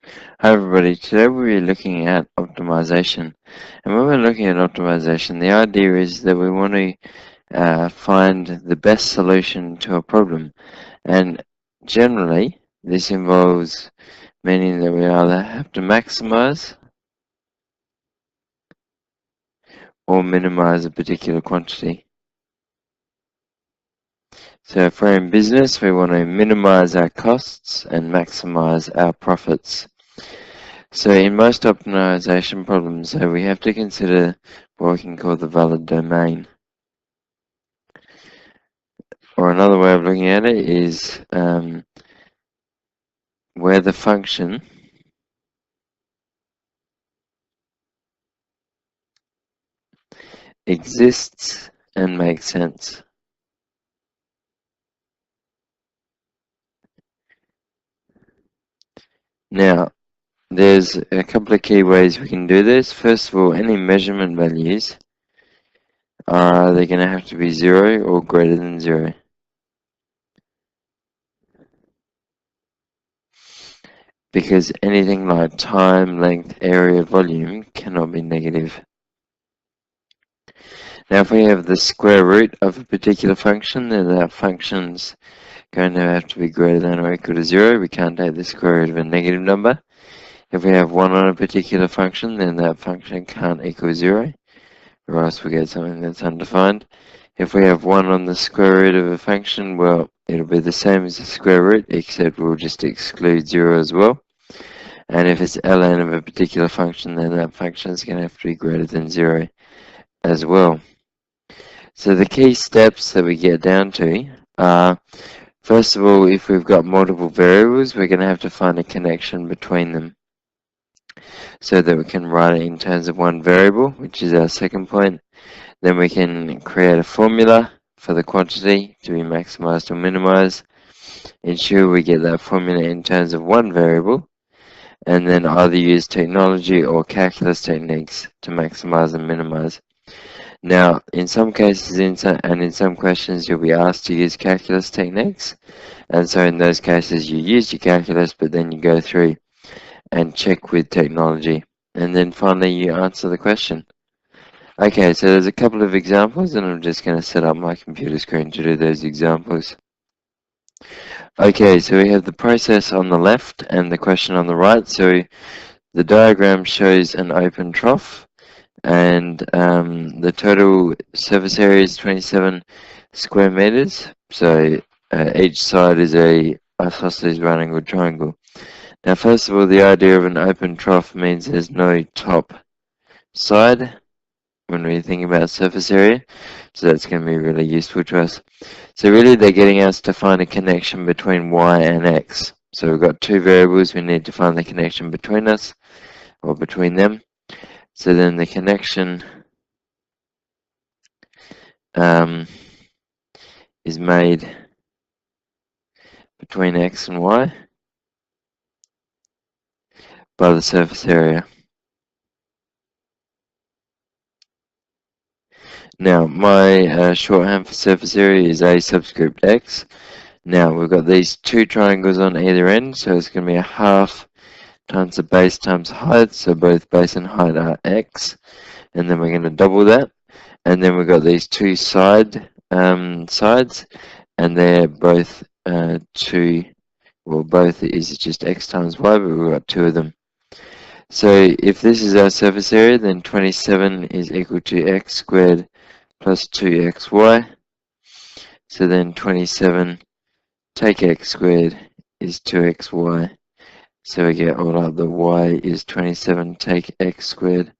Hi everybody, today we'll be looking at optimization. And when we're looking at optimization, the idea is that we want to find the best solution to a problem. And generally, this involves meaning that we either have to maximize or minimize a particular quantity. So if we're in business, we want to minimize our costs and maximize our profits. So in most optimization problems, we have to consider what we can call the valid domain. Or another way of looking at it is where the function exists and makes sense. Now, there's a couple of key ways we can do this. First of all, any measurement values they're going to have to be 0 or greater than 0. Because anything like time, length, area, volume cannot be negative. Now if we have the square root of a particular function, then that function's going to have to be greater than or equal to 0. We can't take the square root of a negative number. If we have 1 on a particular function, then that function can't equal 0, or else we get something that's undefined. If we have 1 on the square root of a function, well, it'll be the same as the square root, except we'll just exclude 0 as well. And if it's ln of a particular function, then that function is going to have to be greater than 0 as well. So the key steps that we get down to are, first of all, if we've got multiple variables, we're going to have to find a connection between them so that we can write it in terms of one variable, which is our second point. Then we can create a formula for the quantity to be maximized or minimized. Ensure we get that formula in terms of one variable, and then either use technology or calculus techniques to maximize and minimize. Now, in some cases and in some questions, you'll be asked to use calculus techniques. And so in those cases, you use your calculus, but then you go through and check with technology. And then finally, you answer the question. Okay, so there's a couple of examples, and I'm just going to set up my computer screen to do those examples. Okay, so we have the process on the left and the question on the right. So the diagram shows an open trough, and the total surface area is 27 square meters. So each side is a isosceles right angled triangle. Now, first of all, the idea of an open trough means there's no top side when we think about surface area, so that's going to be really useful to us. So really, they're getting us to find a connection between y and x. So we've got two variables, we need to find the connection between us, or between them. So then the connection is made between x and y by the surface area. Now, my shorthand for surface area is A subscript x. Now, we've got these two triangles on either end, so it's going to be a half times the base times height, so both base and height are x. And then we're going to double that. And then we've got these two sides, and they're both both is just x times y, but we've got two of them. So if this is our surface area, then 27 is equal to x squared plus 2xy. So then 27 take x squared is 2xy. So we get all of the y is 27 take x squared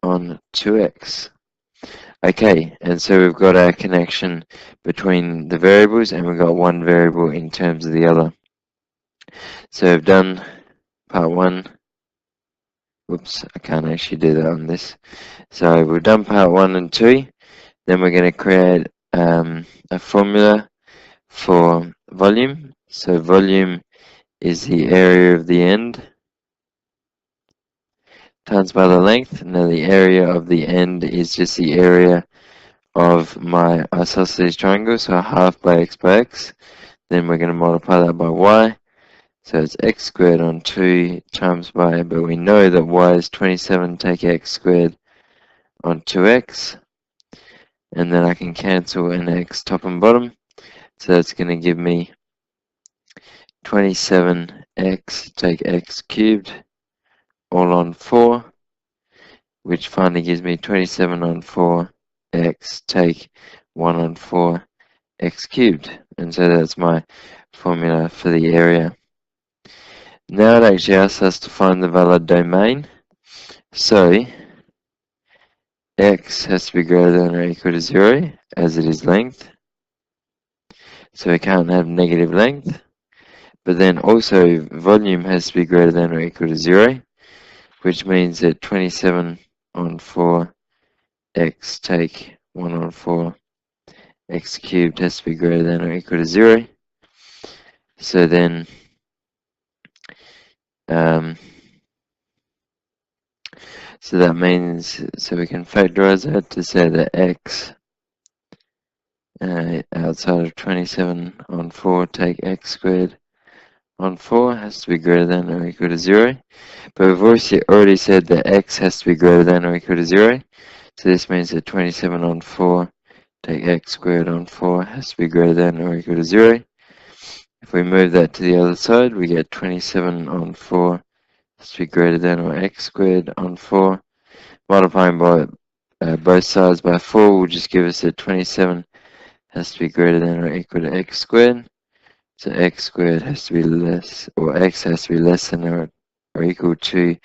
on 2x. Okay, and so we've got our connection between the variables, and we've got one variable in terms of the other. So we've done part 1. Whoops, I can't actually do that on this. So we've done part 1 and 2. Then we're going to create a formula for volume. So volume is the area of the end times by the length. Now the area of the end is just the area of my isosceles triangle, so half by x by x. Then we're going to multiply that by y. So it's x squared on 2 times y, but we know that y is 27, take x squared on 2x, and then I can cancel an x top and bottom, so that's going to give me 27x take x cubed all on 4, which finally gives me 27 on 4x take 1 on 4 x cubed, and so that's my formula for the area. Now it actually asks us to find the valid domain, so x has to be greater than or equal to 0 as it is length, so we can't have negative length, but then also volume has to be greater than or equal to 0, which means that 27 on 4x take 1 on 4 x cubed has to be greater than or equal to 0. So then so that means, so we can factorize that to say that x outside of 27 on 4 take x squared on 4 has to be greater than or equal to 0. But we've already said that x has to be greater than or equal to 0. So this means that 27 on 4 take x squared on 4 has to be greater than or equal to 0. If we move that to the other side, we get 27 on 4 has to be greater than or x squared on 4. Multiplying by both sides by 4 will just give us that 27 has to be greater than or equal to x squared. So x squared has to be less, or x has to be less than or equal to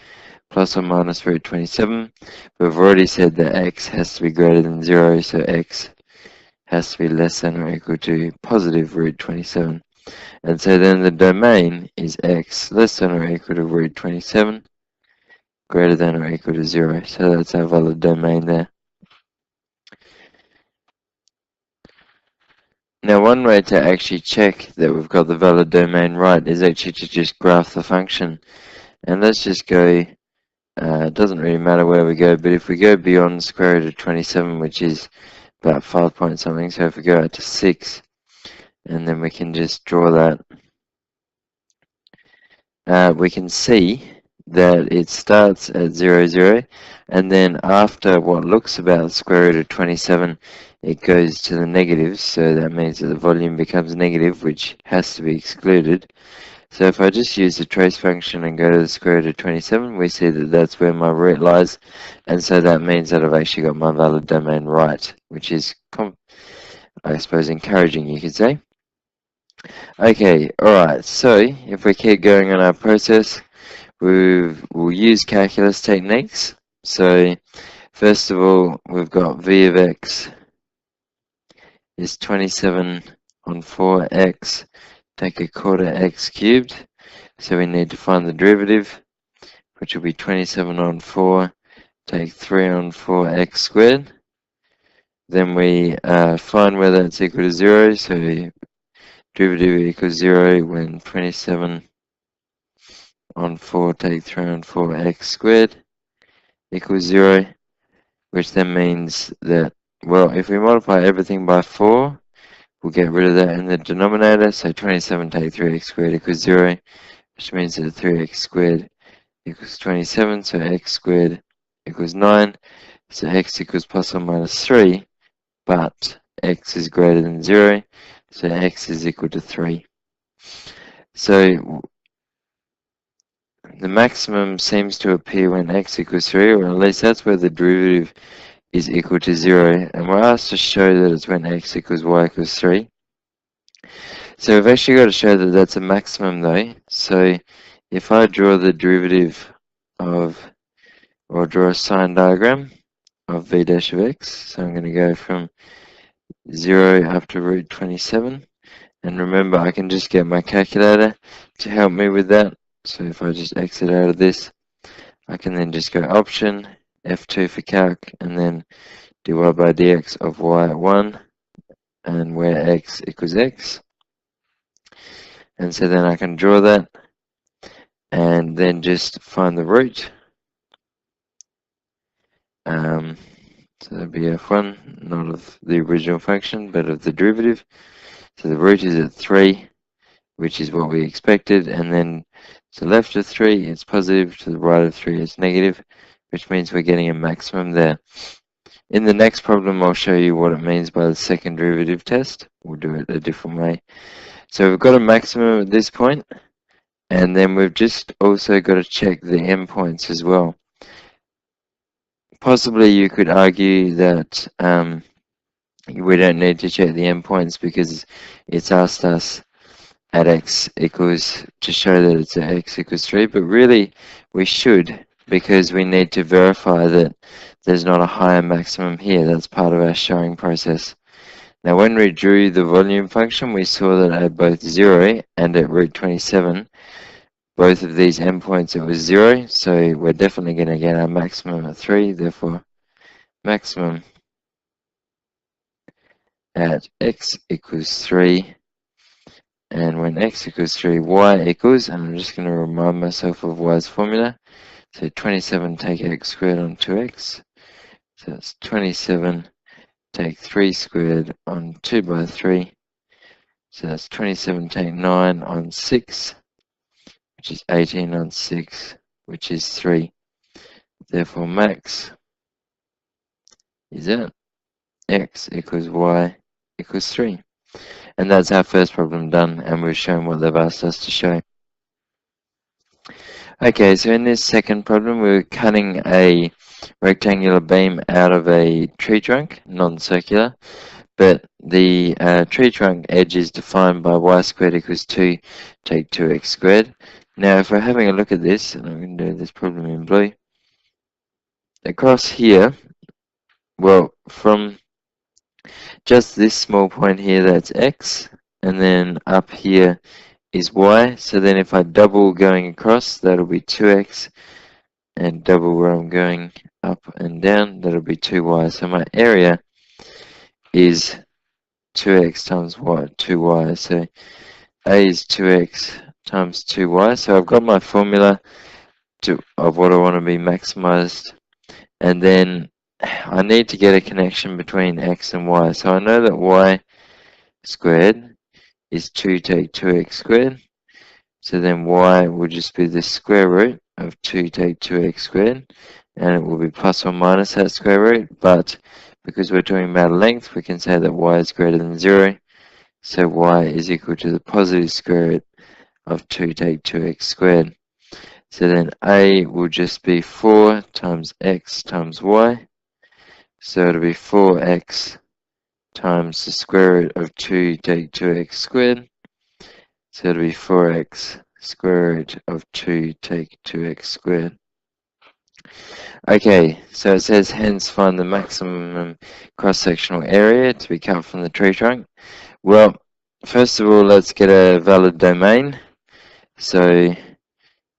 plus or minus root 27. But we've already said that x has to be greater than 0, so x has to be less than or equal to positive root 27. And so then the domain is x less than or equal to root 27, greater than or equal to 0. So that's our valid domain there. Now one way to actually check that we've got the valid domain right is actually to just graph the function. And let's just go, it doesn't really matter where we go, but if we go beyond square root of 27, which is about 5 point something, so if we go out to 6, and then we can just draw that, we can see that it starts at 0, 0, and then after what looks about square root of 27, it goes to the negatives, so that means that the volume becomes negative, which has to be excluded. So if I just use the trace function and go to the square root of 27, we see that that's where my root lies, and so that means that I've actually got my valid domain right, which is, I suppose, encouraging, you could say. Okay, alright, so if we keep going on our process, we'll use calculus techniques. So first of all, we've got v of x is 27 on 4x, take a quarter x cubed. So we need to find the derivative, which will be 27 on 4, take 3 on 4x squared. Then we find whether it's equal to 0, so derivative equals 0 when 27 on 4 take 3 on 4x squared equals 0, which then means that, well, if we multiply everything by 4, we'll get rid of that in the denominator, so 27 take 3x squared equals 0, which means that 3x squared equals 27, so x squared equals 9, so x equals plus or minus 3, but x is greater than 0, so x is equal to 3. So the maximum seems to appear when x equals 3, or at least that's where the derivative is equal to 0, and we're asked to show that it's when x equals y equals 3. So we've actually got to show that that's a maximum though. So if I draw the derivative of, or draw a sign diagram of v dash of x, so I'm going to go from 0 up to root 27, and remember I can just get my calculator to help me with that. So if I just exit out of this, I can then just go option, F2 for calc, and then dy by dx of y at 1, and where x equals x. And so then I can draw that, and then just find the root. So that'd be f1, not of the original function, but of the derivative. So the root is at 3, which is what we expected, and then to the left of 3 it's positive, to the right of 3 it's negative, which means we're getting a maximum there. In the next problem I'll show you what it means by the second derivative test. We'll do it a different way. So we've got a maximum at this point, and then we've just also got to check the endpoints as well. Possibly you could argue that we don't need to check the endpoints because it's asked us at x equals to show that it's at x equals 3, but really we should, because we need to verify that there's not a higher maximum here. That's part of our showing process. Now when we drew the volume function, we saw that at both 0 and at root 27, both of these endpoints it was 0, so we're definitely going to get our maximum at 3, therefore maximum at x equals 3. And when x equals 3, y equals, and I'm just going to remind myself of y's formula. So 27 take x squared on 2x. So that's 27 take 3 squared on 2 by 3. So that's 27 take 9 on 6, which is 18 on 6, which is 3. Therefore max is at x equals y equals 3. And that's our first problem done, and we've shown what they've asked us to show. Okay, so in this second problem, we're cutting a rectangular beam out of a tree trunk, non-circular, but the tree trunk edge is defined by y squared equals 2 take 2x squared. Now, if we're having a look at this, and I'm going to do this problem in blue, across here, well, from just this small point here, that's x, and then up here is y. So then if I double going across, that'll be 2x, and double where I'm going up and down, that'll be 2y. So my area is 2x times y, 2y. So a is 2x times 2y. So I've got my formula of what I want to be maximized, and then I need to get a connection between x and y. So I know that y squared is 2 take 2x squared. So then y will just be the square root of 2 take 2x squared. And it will be plus or minus that square root. But because we're talking about length, we can say that y is greater than 0. So y is equal to the positive square root of 2 take 2x squared. So then a will just be 4 times x times y. So it'll be 4x times the square root of 2 take 2x squared. So it'll be 4x square root of 2 take 2x squared. Okay, so it says hence find the maximum cross-sectional area to be cut from the tree trunk. Well, first of all, let's get a valid domain. So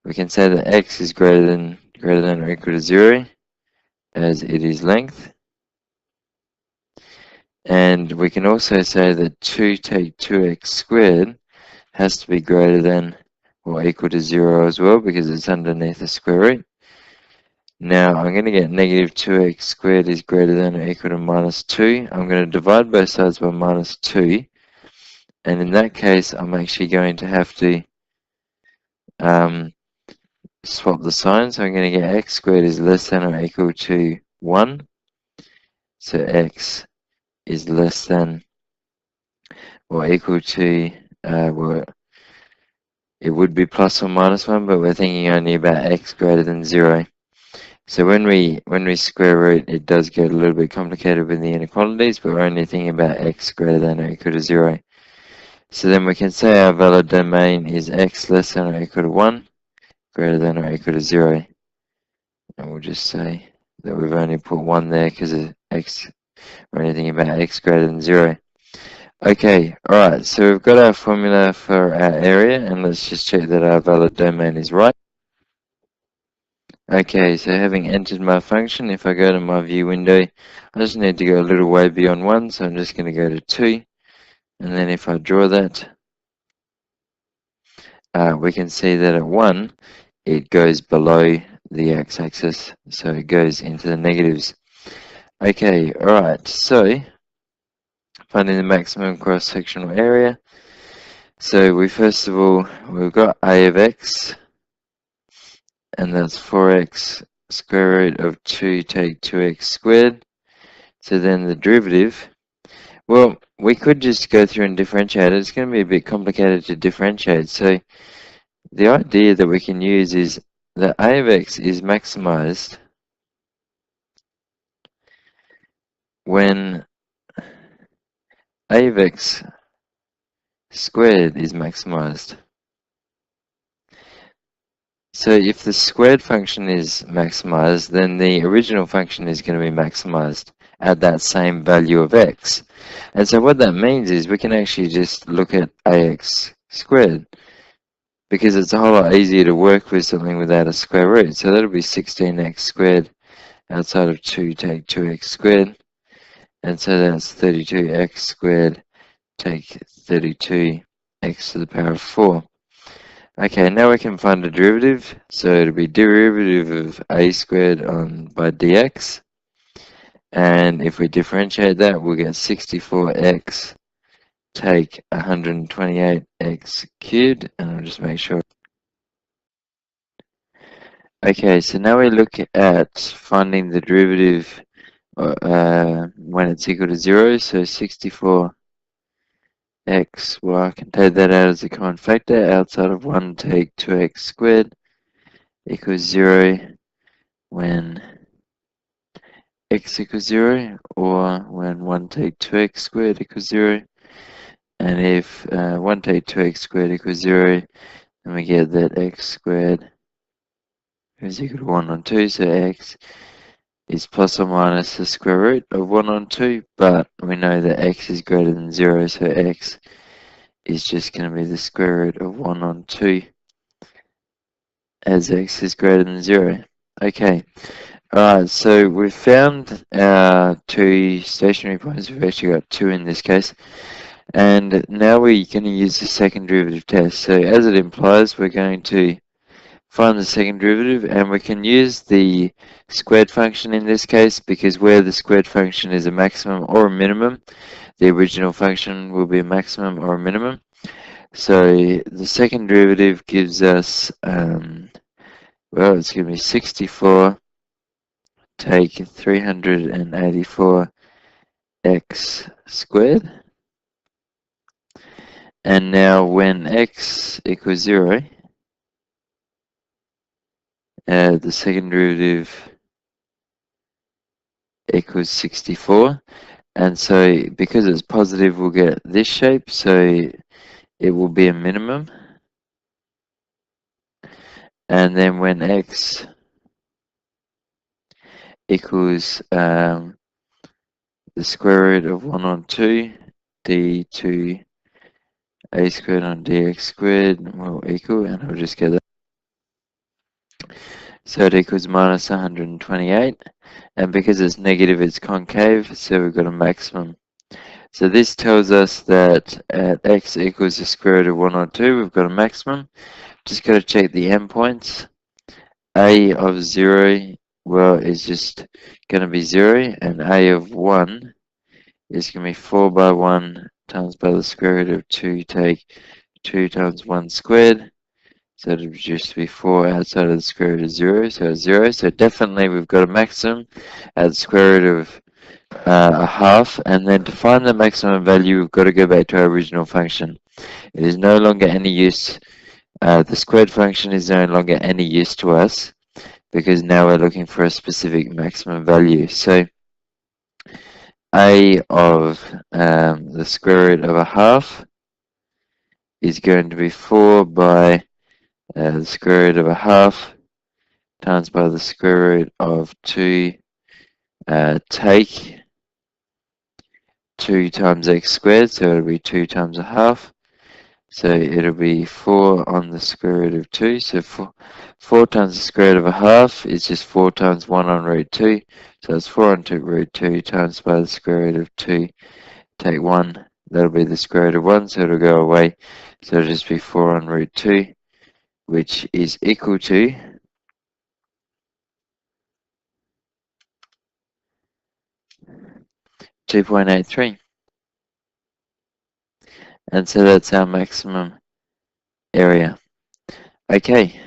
we can say that x is greater than or equal to 0, as it is length. And we can also say that 2 take 2x squared has to be greater than or equal to 0 as well, because it's underneath the square root. Now I'm going to get negative 2x squared is greater than or equal to minus 2. I'm going to divide both sides by minus 2. And in that case, I'm actually going to have to swap the signs. So I'm going to get x squared is less than or equal to 1. So x is less than or equal to, well, it would be plus or minus 1, but we're thinking only about x greater than 0. So when we square root, it does get a little bit complicated with the inequalities, but we're only thinking about x greater than or equal to 0. So then we can say our valid domain is x less than or equal to 1, greater than or equal to 0. And we'll just say that we've only put 1 there because of x, or anything about x greater than 0. Okay, alright, so we've got our formula for our area, and let's just check that our valid domain is right. Okay, so having entered my function, if I go to my view window, I just need to go a little way beyond 1, so I'm just going to go to 2. And then if I draw that, we can see that at 1, it goes below the x-axis, so it goes into the negatives. Okay, alright, so finding the maximum cross-sectional area. So first of all, we've got a of x, and that's 4x square root of 2 take 2x squared. So then the derivative, well, we could just go through and differentiate it. It's going to be a bit complicated to differentiate. So the idea that we can use is that a of x is maximized when a of x squared is maximized. So if the squared function is maximized, then the original function is going to be maximized at that same value of x. And so what that means is we can actually just look at ax squared, because it's a whole lot easier to work with something without a square root. So that'll be 16x squared outside of 2 take 2x squared. And so that's 32x squared take 32x to the power of 4. Okay, now we can find a derivative. So it'll be derivative of a squared by dx. And if we differentiate that, we'll get 64x take 128x cubed. And I'll just make sure. Okay, so now we look at finding the derivative when it's equal to 0. So 64x, well, I can take that out as a common factor. Outside of 1 take 2x squared equals 0 when x equals 0, or when 1 take 2x squared equals 0. And if 1 take 2x squared equals 0, then we get that x squared is equal to 1 on 2, so x is plus or minus the square root of 1 on 2, but we know that x is greater than 0, so x is just going to be the square root of 1 on 2, as x is greater than 0. Okay, alright, so we've found our two stationary points. We've actually got two in this case. And now we're going to use the second derivative test. So as it implies, we're going to find the second derivative, and we can use the squared function in this case, because where the squared function is a maximum or a minimum, the original function will be a maximum or a minimum. So the second derivative gives us, well, it's going to be 64 take 384x squared. And now when x equals 0, the second derivative equals 64. And so because it's positive, we'll get this shape. So it will be a minimum. And then when x equals the square root of 1 on 2, d2 a squared on dx squared will equal, and I'll just get that. So it equals minus 128. And because it's negative, it's concave, so we've got a maximum. So this tells us that at x equals the square root of 1 on 2, we've got a maximum. Just got to check the endpoints. A of 0, well, is just going to be 0, and a of 1 is going to be 4 by 1 times by the square root of 2 take 2 times 1 squared. So it would just be 4 outside of the square root of 0, so 0. So definitely we've got a maximum at the square root of a half, and then to find the maximum value, we've got to go back to our original function. It is no longer any use. The squared function is no longer any use to us, because now we're looking for a specific maximum value. So a of the square root of a half is going to be 4 by the square root of a half times by the square root of 2 take 2 times x squared, so it'll be 2 times a half. So it'll be 4 on the square root of 2. So 4 times the square root of a half is just 4 times 1 on root 2. So it's 4 on root 2 times by the square root of 2. Take 1. That'll be the square root of 1, so it'll go away. So it'll just be 4 on root 2, which is equal to 2.83. And so that's our maximum area. Okay.